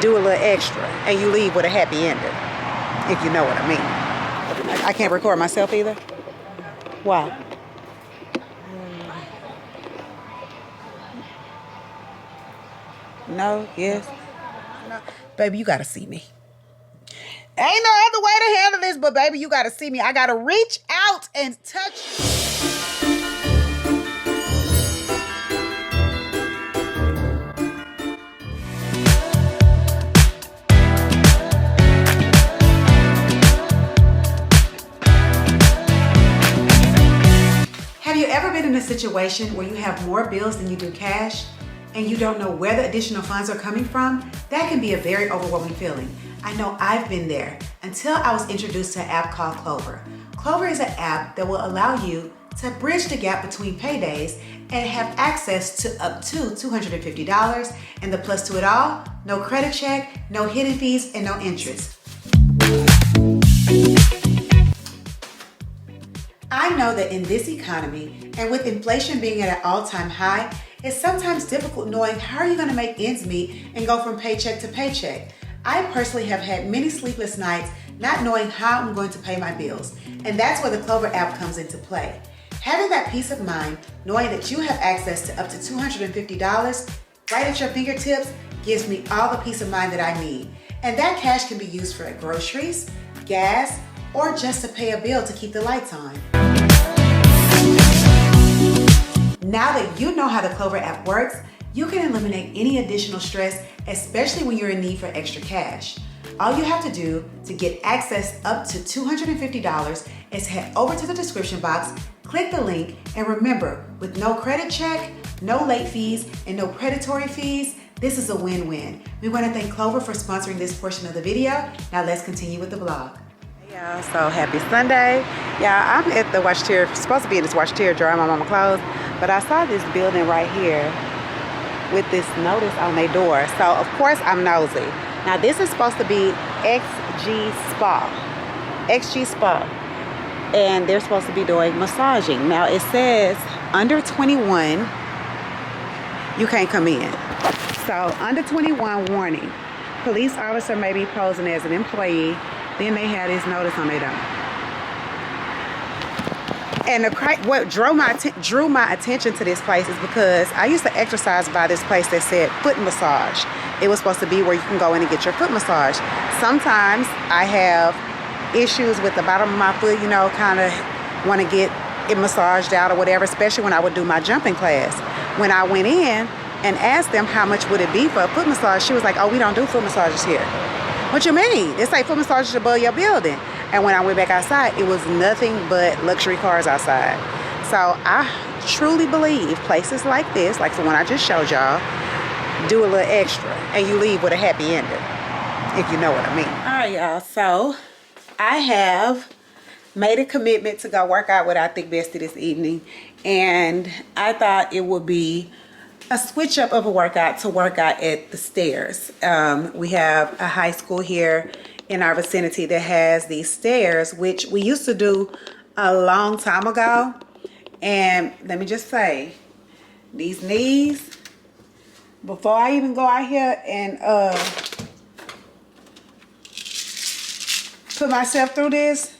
do a little extra, and you leave with a happy ending, if you know what I mean. I can't record myself either. Why? No, yes. No. Baby, you gotta see me. Ain't no other way to handle this, but baby, you gotta see me. I gotta reach out and touch you. Have you ever been in a situation where you have more bills than you do cash and you don't know where the additional funds are coming from? That can be a very overwhelming feeling. I know I've been there until I was introduced to an app called Clover. Clover is an app that will allow you to bridge the gap between paydays and have access to up to $250. And the plus to it all, no credit check, no hidden fees, and no interest. I know that in this economy, and with inflation being at an all-time high, it's sometimes difficult knowing how are you going to make ends meet and go from paycheck to paycheck. I personally have had many sleepless nights not knowing how I'm going to pay my bills, and that's where the Clover app comes into play. Having that peace of mind, knowing that you have access to up to $250 right at your fingertips, gives me all the peace of mind that I need. And that cash can be used for groceries, gas, or just to pay a bill to keep the lights on. Now that you know how the Clover app works, you can eliminate any additional stress, especially when you're in need for extra cash. All you have to do to get access up to $250 is head over to the description box, click the link, and remember, with no credit check, no late fees, and no predatory fees, this is a win-win. We want to thank Clover for sponsoring this portion of the video. Now let's continue with the vlog. Y'all, so happy Sunday. Yeah, I'm at the wash tier, supposed to be in this wash tier drying my mama clothes, but I saw this building right here with this notice on their door. So of course I'm nosy. Now this is supposed to be XG Spa, and they're supposed to be doing massaging. Now it says under 21, you can't come in. So under 21 warning, police officer may be posing as an employee. Then they had this notice on their door. And what drew my attention to this place is because I used to exercise by this place that said foot massage. It was supposed to be where you can go in and get your foot massage. Sometimes I have issues with the bottom of my foot, you know, kind of want to get it massaged out or whatever, especially when I would do my jumping class. When I went in and asked them how much would it be for a foot massage, she was like, oh, we don't do foot massages here. What you mean? It's like foot massages above your building. And when I went back outside, it was nothing but luxury cars outside. So I truly believe places like this, like the one I just showed y'all, do a little extra and you leave with a happy ending, if you know what I mean. All right, y'all. So I have made a commitment to go work out with our thick bestie this evening. And I thought it would be a switch up of a workout to work out at the stairs. We have a high school here in our vicinity that has these stairs, which we used to do a long time ago. And let me just say, these knees, before I even go out here and put myself through this,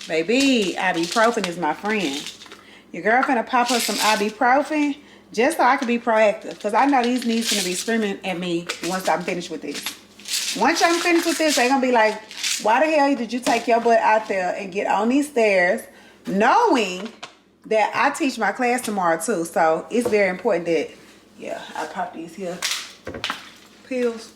baby, ibuprofen is my friend. Your girl finna pop up some ibuprofen just so I can be proactive, because I know these knees gonna be screaming at me once I'm finished with this. Once I'm finished with this, they're gonna be like, why the hell did you take your butt out there and get on these stairs, knowing that I teach my class tomorrow too. So it's very important that, yeah, I pop these here pills.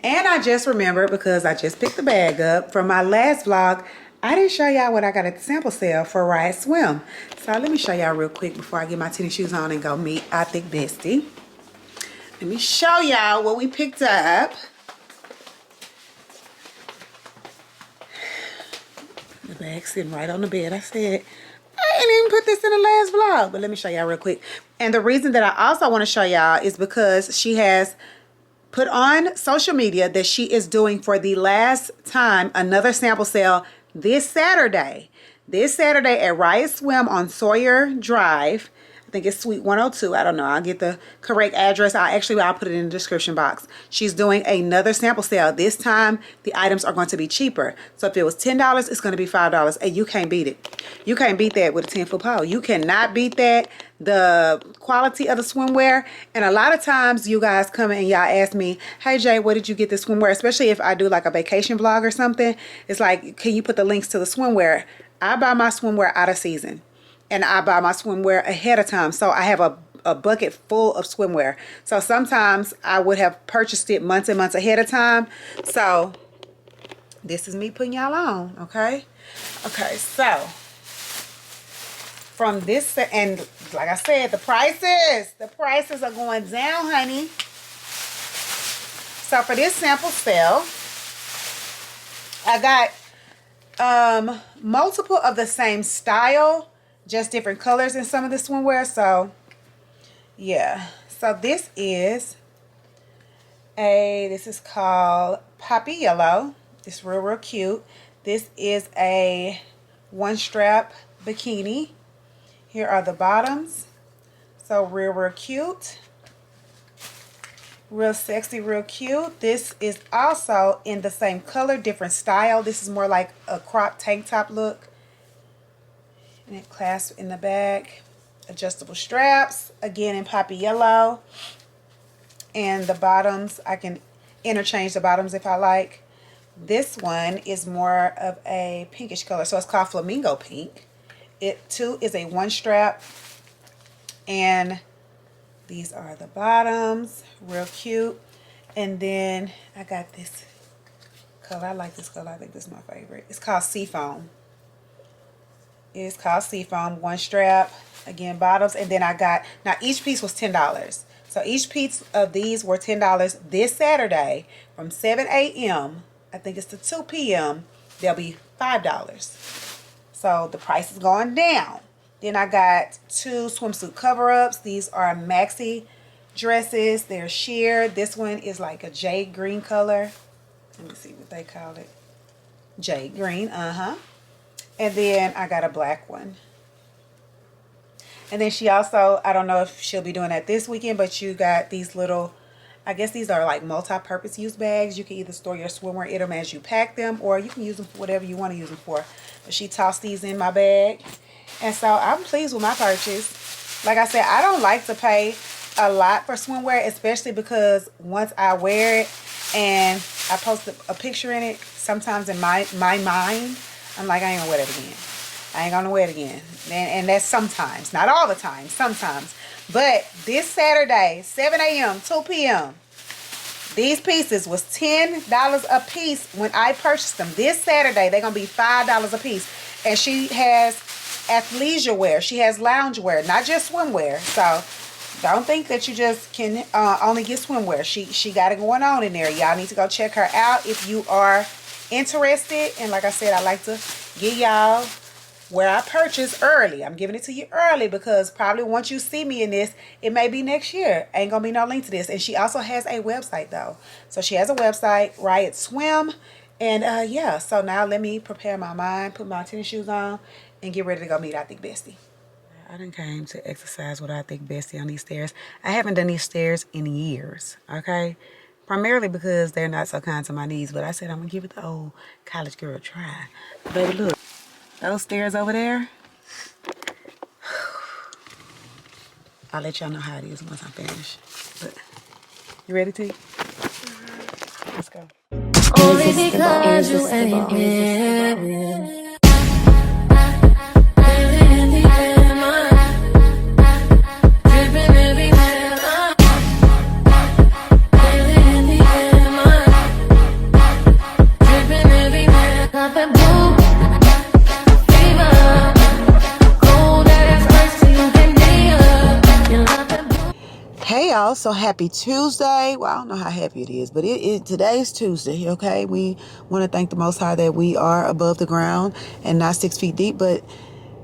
And I just remembered, because I just picked the bag up from my last vlog, I didn't show y'all what I got at the sample sale for Riot Swim. So let me show y'all real quick before I get my tennis shoes on and go meet our thick bestie. Let me show y'all what we picked up. The bag sitting right on the bed. I said, I didn't even put this in the last vlog, but let me show y'all real quick. And the reason that I also want to show y'all is because she has put on social media that she is doing for the last time another sample sale this Saturday. This Saturday at Riot Swim on Sawyer Drive. I think it's Suite 102. I don't know. I'll get the correct address. I'll put it in the description box. She's doing another sample sale. This time, the items are going to be cheaper. So if it was $10, it's going to be $5. And you can't beat it. You can't beat that with a 10-foot pole. You cannot beat that. The quality of the swimwear. And a lot of times, you guys come in and y'all ask me, hey, Jay, where did you get the swimwear? Especially if I do like a vacation vlog or something. It's like, can you put the links to the swimwear? I buy my swimwear out of season. And I buy my swimwear ahead of time. So I have a bucket full of swimwear. So sometimes I would have purchased it months and months ahead of time. So this is me putting y'all on, okay? Okay, so from this, and like I said, the prices are going down, honey. So for this sample sale, I got multiple of the same style, just different colors in some of the swimwear. So yeah, so this is called Poppy Yellow. It's real cute. This is a one strap bikini. Here are the bottoms. So real cute, real sexy, real cute. This is also in the same color, different style. This is more like a crop tank top look. And it clasps in the back. Adjustable straps, again in Poppy Yellow. And the bottoms, I can interchange the bottoms if I like. This one is more of a pinkish color, so it's called Flamingo Pink. It too is a one strap. And these are the bottoms, real cute. And then I got this color. I like this color. I think this is my favorite. It's called Seafoam. It's called Seafoam, one strap, again bottoms. And then I got, now each piece was $10. So each piece of these were $10. This Saturday from 7 a.m. I think it's to 2 p.m. they'll be $5. So the price is going down. Then I got two swimsuit cover-ups. These are maxi dresses. They're sheer. This one is like a jade green color. Let me see what they call it. Jade green, And then I got a black one. And then she also, I don't know if she'll be doing that this weekend, but you got these little, I guess these are like multi-purpose use bags. You can either store your swimwear in them as you pack them, or you can use them for whatever you want to use them for. But she tossed these in my bag. And so I'm pleased with my purchase. Like I said, I don't like to pay a lot for swimwear, especially because once I wear it and I post a picture in it, sometimes in my mind, I'm like, I ain't gonna wear it again. I ain't gonna wear it again. And that's sometimes, not all the time, sometimes. But this Saturday, 7 a.m., 2 p.m., these pieces was $10 a piece when I purchased them. This Saturday, they're gonna be $5 a piece. And she has athleisure wear. She has lounge wear, not just swimwear. So don't think that you just can only get swimwear. She got it going on in there. Y'all need to go check her out if you are interested. And like I said, I like to give y'all where I purchase early. I'm giving it to you early because probably once you see me in this, it may be next year. Ain't gonna be no link to this. And she also has a website though. So she has a website, Riot Swim. And yeah, so now let me prepare my mind, put my tennis shoes on, and get ready to go meet I Think Bestie. I done came to exercise with I Think Bestie on these stairs. I haven't done these stairs in years, okay? Primarily because they're not so kind to my knees, but I said I'm gonna give it the old college girl try. Baby, look, those stairs over there, I'll let y'all know how it is once I'm finished. But you ready, T? Let's go. Only because you ain't here. Hey y'all, so happy Tuesday. Well, I don't know how happy it is, but today's Tuesday, okay? We want to thank the Most High that we are above the ground and not 6 feet deep, but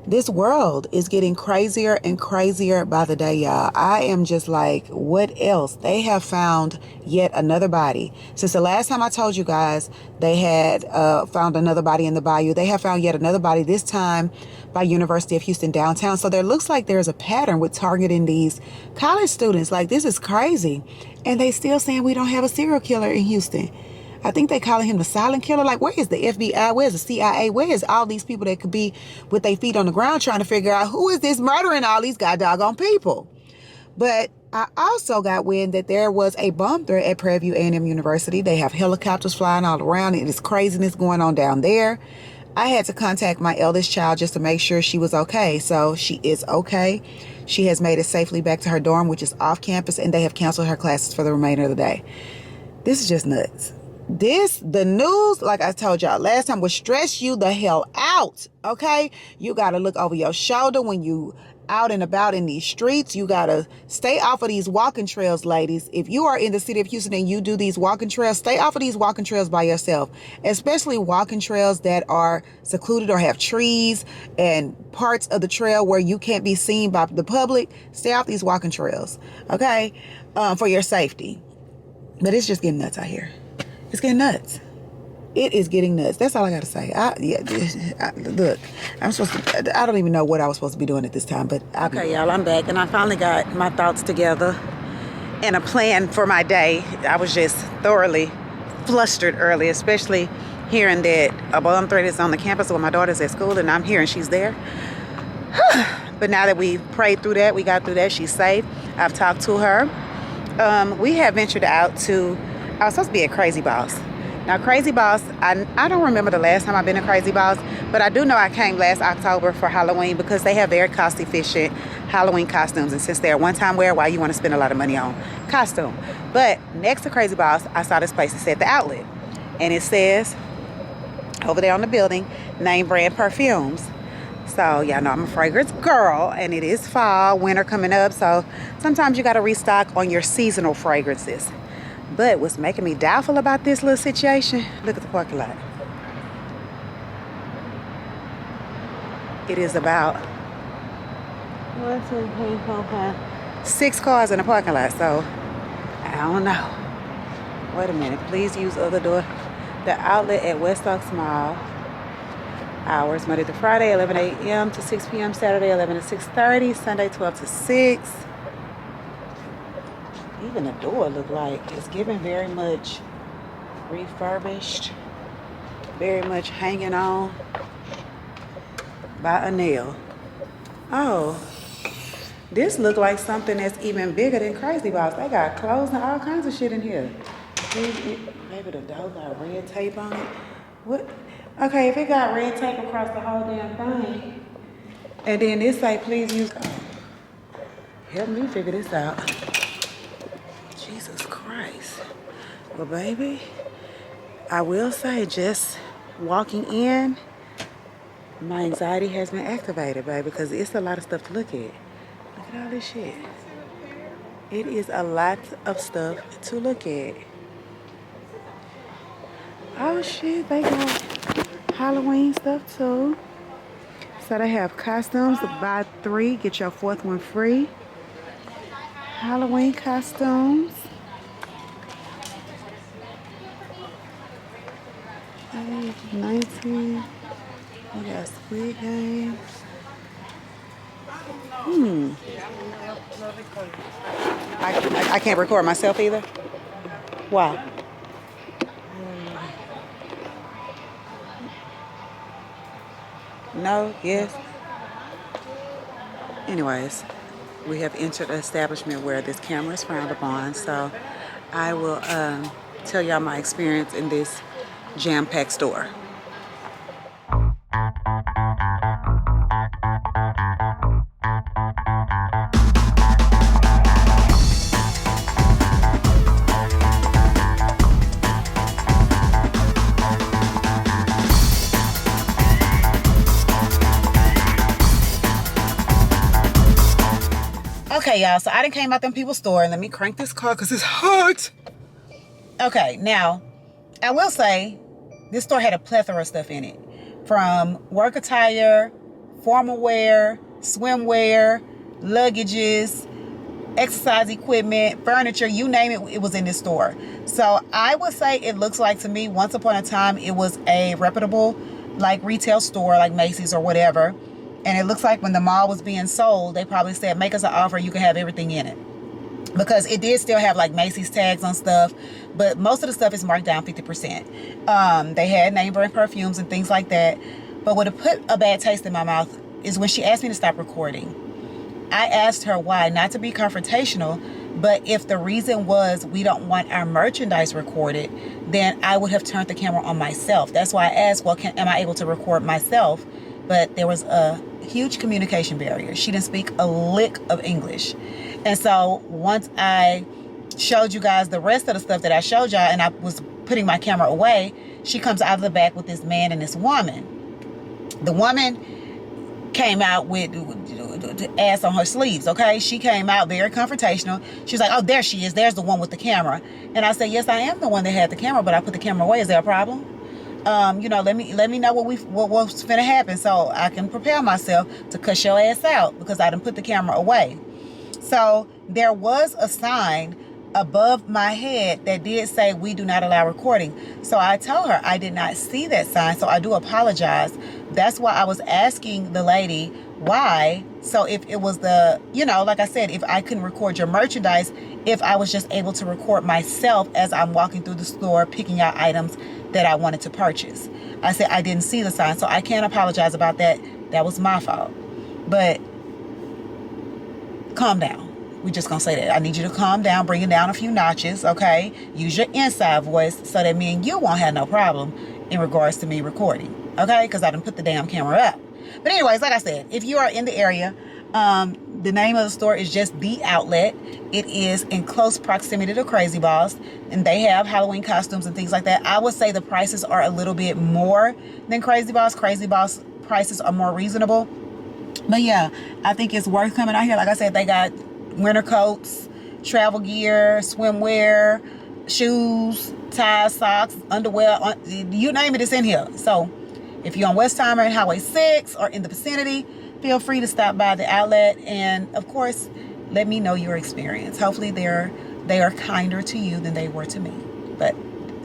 This world is getting crazier and crazier by the day, y'all. I am just like, what else? They have found yet another body. Since the last time I told you guys, they had found another body in the bayou. They have found yet another body, this time by University of Houston downtown. So there looks like there's a pattern with targeting these college students. Like, this is crazy. And they still saying we don't have a serial killer in Houston. I think they calling him the silent killer. Like, where is the FBI? Where's the CIA? Where is all these people that could be with their feet on the ground trying to figure out who is this murdering all these doggone people? But I also got wind that there was a bomb threat at Prairie View A&M University. They have helicopters flying all around. It is craziness going on down there. I had to contact my eldest child just to make sure she was okay. So she is okay. She has made it safely back to her dorm, which is off campus, and they have canceled her classes for the remainder of the day. This is just nuts. The news, like I told y'all last time, will stress you the hell out, okay? You got to look over your shoulder when you out and about in these streets. You got to stay off of these walking trails, ladies. If you are in the city of Houston and you do these walking trails, stay off of these walking trails by yourself, especially walking trails that are secluded or have trees and parts of the trail where you can't be seen by the public. Stay off these walking trails, okay, for your safety. But it's just getting nuts out here. It's getting nuts. It is getting nuts. That's all I got to say. Look, I don't even know what I was supposed to be doing at this time, but okay, y'all, I'm back, and I finally got my thoughts together and a plan for my day. I was just thoroughly flustered early, especially hearing that a bomb threat is on the campus where my daughter's at school, and I'm here and she's there. But now that we prayed through that, we got through that, she's safe. I've talked to her. We have ventured out to, I was supposed to be at Crazy Boss. Now, Crazy Boss, I don't remember the last time I've been to Crazy Boss, but I do know I came last October for Halloween because they have very cost-efficient Halloween costumes. And since they're a one-time wear, why you want to spend a lot of money on costume? But next to Crazy Boss, I saw this place that said The Outlet. And it says, over there on the building, name brand perfumes. So, y'all know I'm a fragrance girl, and it is fall, winter coming up, so sometimes you got to restock on your seasonal fragrances. But what's making me doubtful about this little situation, look at the parking lot. It is about 6 cars in the parking lot, so I don't know. Wait a minute, please use other door. The Outlet at West Oaks Mall. Hours Monday to Friday, 11 a.m. to 6 p.m. Saturday, 11 to 6:30. Sunday, 12 to 6. Even the door look like it's giving very much refurbished, very much hanging on by a nail. Oh, this look like something that's even bigger than Crazy Boss. They got clothes and all kinds of shit in here. Maybe the door got red tape on it. What? Okay, if it got red tape across the whole damn thing, and then this say please use, help me figure this out. Jesus Christ. Well, baby, I will say, just walking in, my anxiety has been activated, baby, because it's a lot of stuff to look at. Look at all this shit. It is a lot of stuff to look at. Oh shit, they got Halloween stuff too. So they have costumes, buy 3, get your 4th one free. Halloween costumes. 19. We got Squid Game. I can't record myself either. Why? No, yes. Anyways, we have entered an establishment where this camera is frowned upon, so I will tell y'all my experience in this jam-packed store. Okay, y'all, so I done came out them people's store, and let me crank this car because it's hot. Okay, now, I will say, this store had a plethora of stuff in it. From work attire, formal wear, swimwear, luggages, exercise equipment, furniture, you name it, it was in this store. So I would say it looks like to me, once upon a time, it was a reputable like retail store like Macy's or whatever. And it looks like when the mall was being sold, they probably said, make us an offer, you can have everything in it. Because it did still have like Macy's tags on stuff, but most of the stuff is marked down 50%. They had name brand perfumes and things like that. But what put a bad taste in my mouth is when she asked me to stop recording. I asked her why, not to be confrontational, but if the reason was we don't want our merchandise recorded, then I would have turned the camera on myself. That's why I asked, well, am I able to record myself? But there was a huge communication barrier. She didn't speak a lick of English. And so once I showed you guys the rest of the stuff that I showed y'all and I was putting my camera away, she comes out of the back with this man and this woman. The woman came out with ass on her sleeves, okay? She came out very confrontational. She's like, oh, there she is. There's the one with the camera. And I said, yes, I am the one that had the camera, but I put the camera away. Is there a problem? You know, let me know what's finna happen so I can prepare myself to cuss your ass out because I didn't put the camera away. So there was a sign above my head that did say we do not allow recording. So I told her I did not see that sign, so I do apologize. That's why I was asking the lady why. So if it was the, you know, like I said, if I couldn't record your merchandise, if I was just able to record myself as I'm walking through the store picking out items that I wanted to purchase. I said I didn't see the sign, so I can't apologize about that. That was my fault. But calm down. We're just gonna say that. I need you to calm down, bring it down a few notches, okay? Use your inside voice so that me and you won't have no problem in regards to me recording, okay? Because I didn't put the damn camera up. But anyways, like I said, if you are in the area, the name of the store is just The Outlet. It is in close proximity to Crazy Boss, and they have Halloween costumes and things like that. I would say the prices are a little bit more than Crazy Boss. Crazy Boss prices are more reasonable. But yeah, I think it's worth coming out here. Like I said, they got winter coats, travel gear, swimwear, shoes, ties, socks, underwear, you name it, it's in here. So if you're on Westheimer and Highway 6 or in the vicinity, feel free to stop by the outlet and of course let me know your experience. Hopefully they are kinder to you than they were to me. But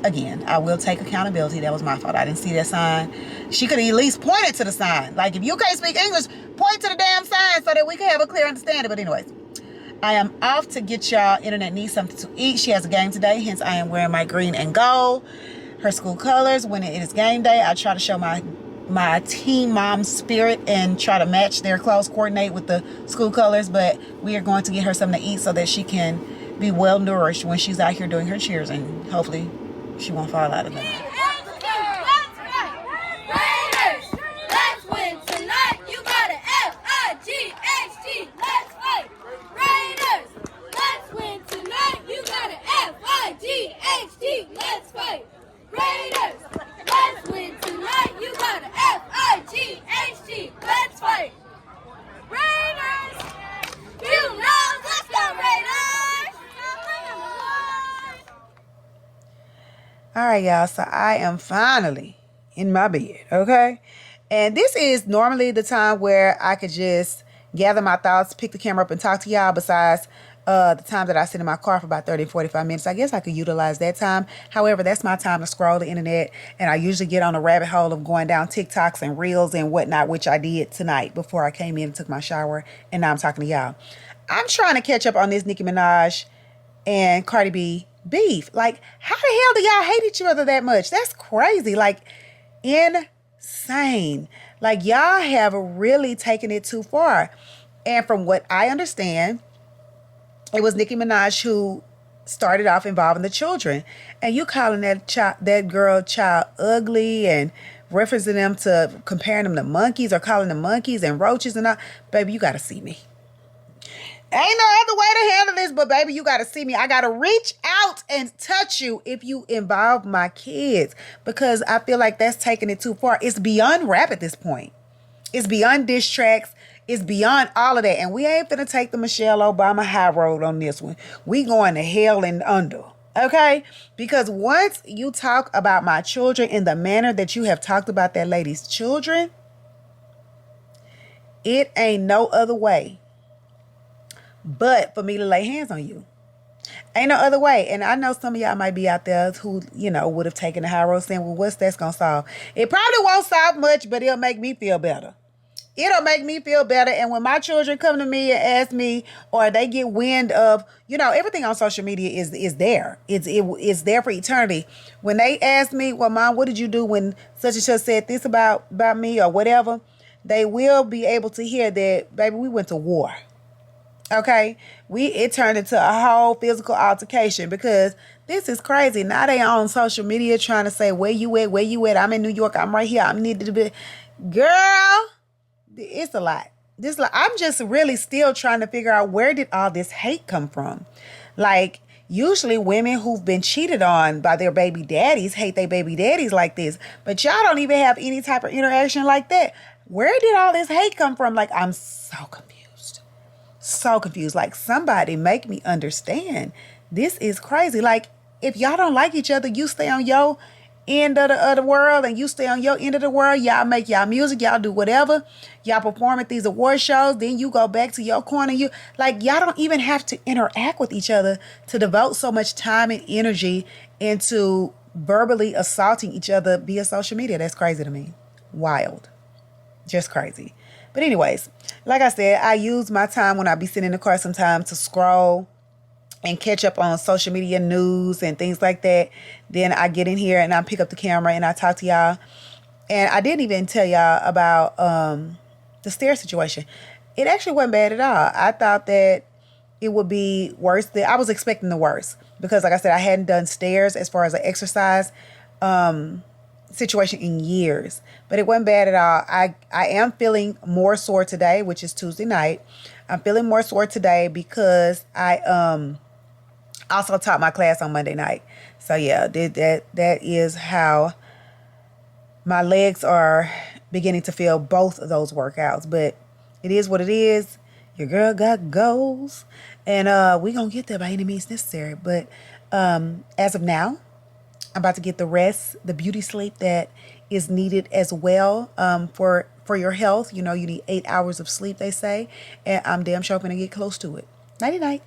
again, I will take accountability. That was my fault. I didn't see that sign. She could have at least pointed to the sign. Like, if you can't speak English, point to the damn sign so that we can have a clear understanding. But anyways, I am off to get y'all. Internet needs something to eat. She has a game today, hence I am wearing my green and gold, her school colors. When it is game day, I try to show my teen mom spirit and try to match their clothes, coordinate with the school colors. But we are going to get her something to eat so that she can be well nourished when she's out here doing her cheers, and hopefully she won't fall out of them. Let's fight! Raiders! Let's win tonight! You got an F-I-G-H-T! Let's fight! Raiders! You know, let's go Raiders! All right, y'all. So I am finally in my bed, okay? And this is normally the time where I could just gather my thoughts, pick the camera up, and talk to y'all. Besides the time that I sit in my car for about 30, 45 minutes. I guess I could utilize that time. However, that's my time to scroll the internet. And I usually get on a rabbit hole of going down TikToks and Reels and whatnot, which I did tonight before I came in and took my shower. And now I'm talking to y'all. I'm trying to catch up on this Nicki Minaj and Cardi B beef. Like, how the hell do y'all hate each other that much? That's crazy. Like, insane. Like, y'all have really taken it too far. And from what I understand, it was Nicki Minaj who started off involving the children. And you calling that girl child ugly and referencing them to comparing them to monkeys or calling them monkeys and roaches and all. Baby, you got to see me. Ain't no other way to handle this, but baby, you got to see me. I got to reach out and touch you if you involve my kids, because I feel like that's taking it too far. It's beyond rap at this point. It's beyond diss tracks. It's beyond all of that. And we ain't finna take the Michelle Obama high road on this one. We going to hell and under. Okay? Because once you talk about my children in the manner that you have talked about that lady's children, It ain't no other way but for me to lay hands on you. Ain't no other way. And I know some of y'all might be out there who, you know, would have taken the high road saying, well, what's that's going to solve? It probably won't solve much, but it'll make me feel better. It'll make me feel better. And when my children come to me and ask me, or they get wind of, you know, everything on social media is there. It's there for eternity. When they ask me, well, Mom, what did you do when such and such said this about me or whatever? They will be able to hear that, baby, we went to war. Okay, it turned into a whole physical altercation because this is crazy. Now they on social media trying to say, where you at? Where you at? I'm in New York. I'm right here. I'm needed to be. Girl, it's a lot. I'm just really still trying to figure out, where did all this hate come from? Like, usually women who've been cheated on by their baby daddies hate their baby daddies like this. But y'all don't even have any type of interaction like that. Where did all this hate come from? Like, I'm so confused. So confused. Like, somebody make me understand. This is crazy. Like, if y'all don't like each other, you stay on your end of the world and you stay on your end of the world. Y'all make y'all music, y'all do whatever, y'all perform at these award shows, then you go back to your corner. You like, y'all don't even have to interact with each other to devote so much time and energy into verbally assaulting each other via social media. That's crazy to me. Wild. Just crazy. But anyways, like I said, I use my time when I be sitting in the car sometimes to scroll and catch up on social media news and things like that. Then I get in here and I pick up the camera and I talk to y'all. And I didn't even tell y'all about the stair situation. It actually wasn't bad at all. I thought that it would be worse. I was expecting the worst because, like I said, I hadn't done stairs as far as an exercise situation in years, but it wasn't bad at all. I am feeling more sore today, which is Tuesday night. I'm feeling more sore today because I also taught my class on Monday night. So yeah, that is how my legs are beginning to feel both of those workouts. But it is what it is. Your girl got goals, and we gonna get there by any means necessary. But as of now, I'm about to get the rest, the beauty sleep that is needed as well for your health. You know, you need 8 hours of sleep, they say. And I'm damn sure going to get close to it. Nighty night.